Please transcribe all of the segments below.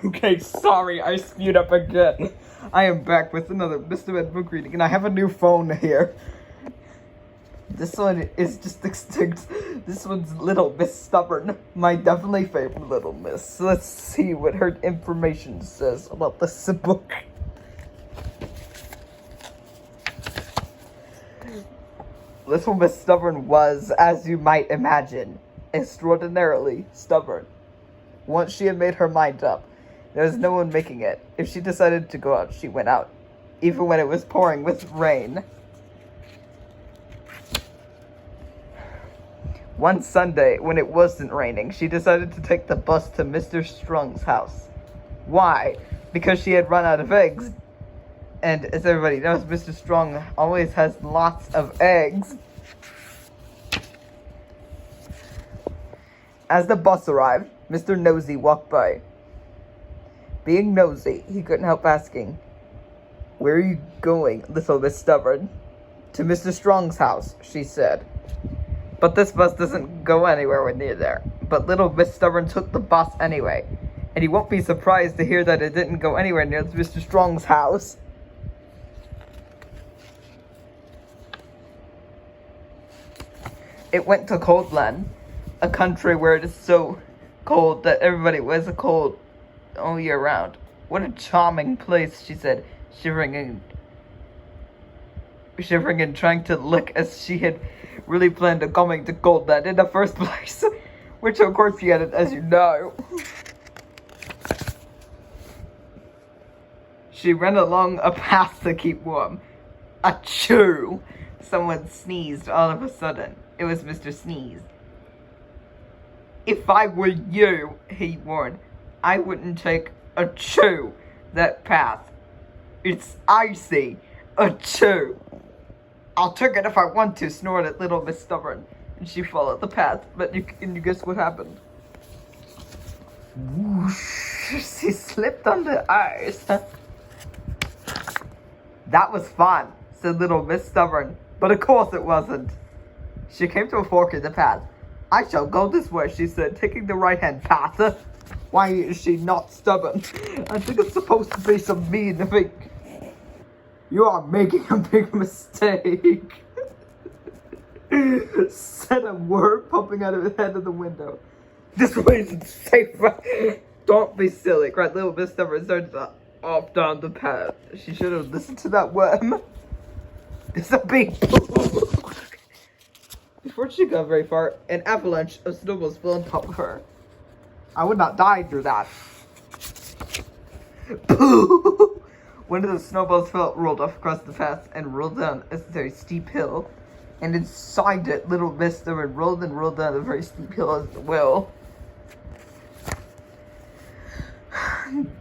Okay, sorry, I spewed up again. I am back with another Mr. Ed book reading, and I have a new phone here. This one is just extinct. This one's Little Miss Stubborn, my definitely favorite Little Miss. So let's see what her information says about this book. Little Miss Stubborn was, as you might imagine, extraordinarily stubborn. Once she had made her mind up, there was no one making it. If she decided to go out, she went out, even when it was pouring with rain. One Sunday, when it wasn't raining, she decided to take the bus to Mr. Strong's house. Why? Because she had run out of eggs. And as everybody knows, Mr. Strong always has lots of eggs. As the bus arrived, Mr. Nosy walked by. Being nosy, he couldn't help asking, "Where are you going, Little Miss Stubborn?" "To Mr. Strong's house," she said. "But this bus doesn't go anywhere near there." But Little Miss Stubborn took the bus anyway, and you won't be surprised to hear that it didn't go anywhere near Mr. Strong's house. It went to Coldland, a country where it is so cold that everybody wears a coat all year round. "What a charming place," she said, shivering and trying to look as she had really planned on coming to Coldland in the first place. Which of course she hadn't, as you know. She ran along a path to keep warm. Achoo! Someone sneezed all of a sudden. It was Mr. Sneeze. "If I were you," he warned, "I wouldn't take that path. It's icy. Achoo!" "I'll take it if I want to," snorted Little Miss Stubborn, and she followed the path. But can you guess what happened? Whoosh! She slipped on the ice. "That was fun," said Little Miss Stubborn, but of course it wasn't. She came to a fork in the path. "I shall go this way," she said, taking the right-hand path. Why is she not stubborn? I think it's supposed to be some mean thing. "You are making a big mistake," said a word popping out of the head of the window. "This way isn't safe." "Don't be silly," cried Little Miss Stubborn, started off down the path. She should have listened to that worm. It's a big poo. Before she got very far, an avalanche of snowballs fell on top of her. "I would not die through that." Pooh! One of the snowballs rolled off across the path and rolled down a very steep hill. And inside it, Little Miss Stubborn rolled and rolled down a very steep hill as well.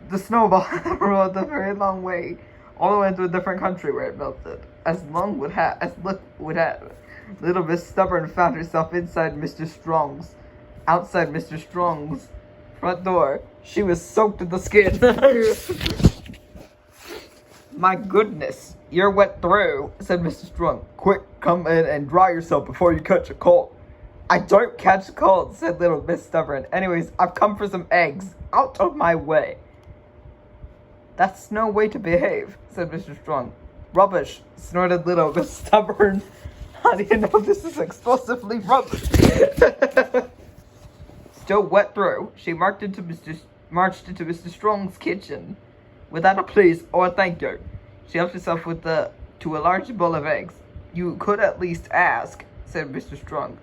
The snowball rolled a very long way, all the way into a different country where it melted. As luck would have, Little Miss Stubborn found herself inside Mr. Strong's. Outside Mr. Strong's front door, she was soaked to the skin. "My goodness, you're wet through," said Mr. Strong. "Quick, come in and dry yourself before you catch a cold." "I don't catch cold," said Little Miss Stubborn. "Anyways, I've come for some eggs. Out of my way." "That's no way to behave," said Mr. Strong. "Rubbish," snorted Little Miss Stubborn. "How do you know this is explosively rubbish?" Still wet through, she marched into Mr. Strong's kitchen. Without a please or a thank you, she helped herself to a large bowl of eggs. "You could at least ask," said Mr. Strong.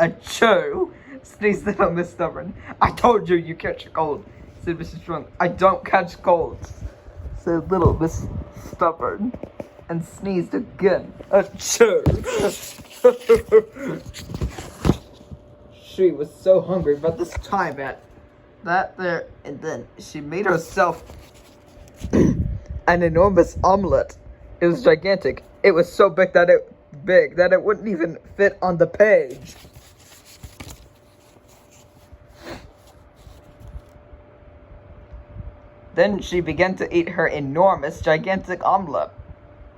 "Achoo!" sneezed Little Miss Stubborn. "I told you you catch a cold," said Mr. Strong. "I don't catch colds," said Little Miss Stubborn, and sneezed again. Achoo! She was so hungry by this time and then she made herself an enormous omelet. It was gigantic. It was so big that it wouldn't even fit on the page. Then she began to eat her enormous, gigantic omelet.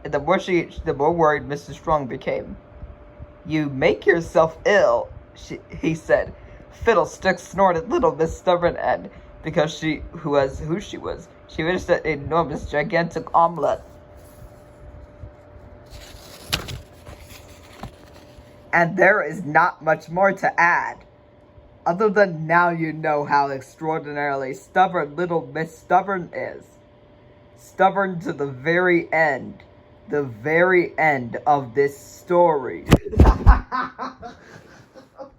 And the more she ate, the more worried Mr. Strong became. "You make yourself ill," he said. "Fiddlesticks," snorted Little Miss Stubborn, and because who she was. She finished an enormous, gigantic omelet. And there is not much more to add. Other than now you know how extraordinarily stubborn little Miss Stubborn is. Stubborn to the very end. The very end of this story.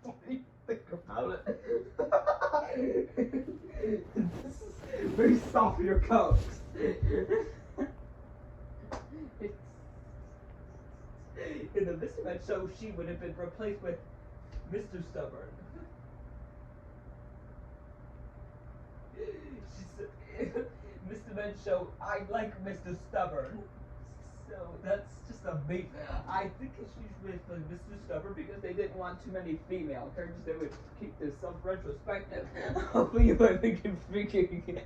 What do you think about it? This is based off your coat. In the Mr. Man show, she would have been replaced with Mr. Stubborn. Mr. Man show, I like Mr. Stubborn. So that's just a big. I think she's with Mr. Stubborn because they didn't want too many female characters. They would keep this self-retrospective. Hopefully, you are thinking freaking.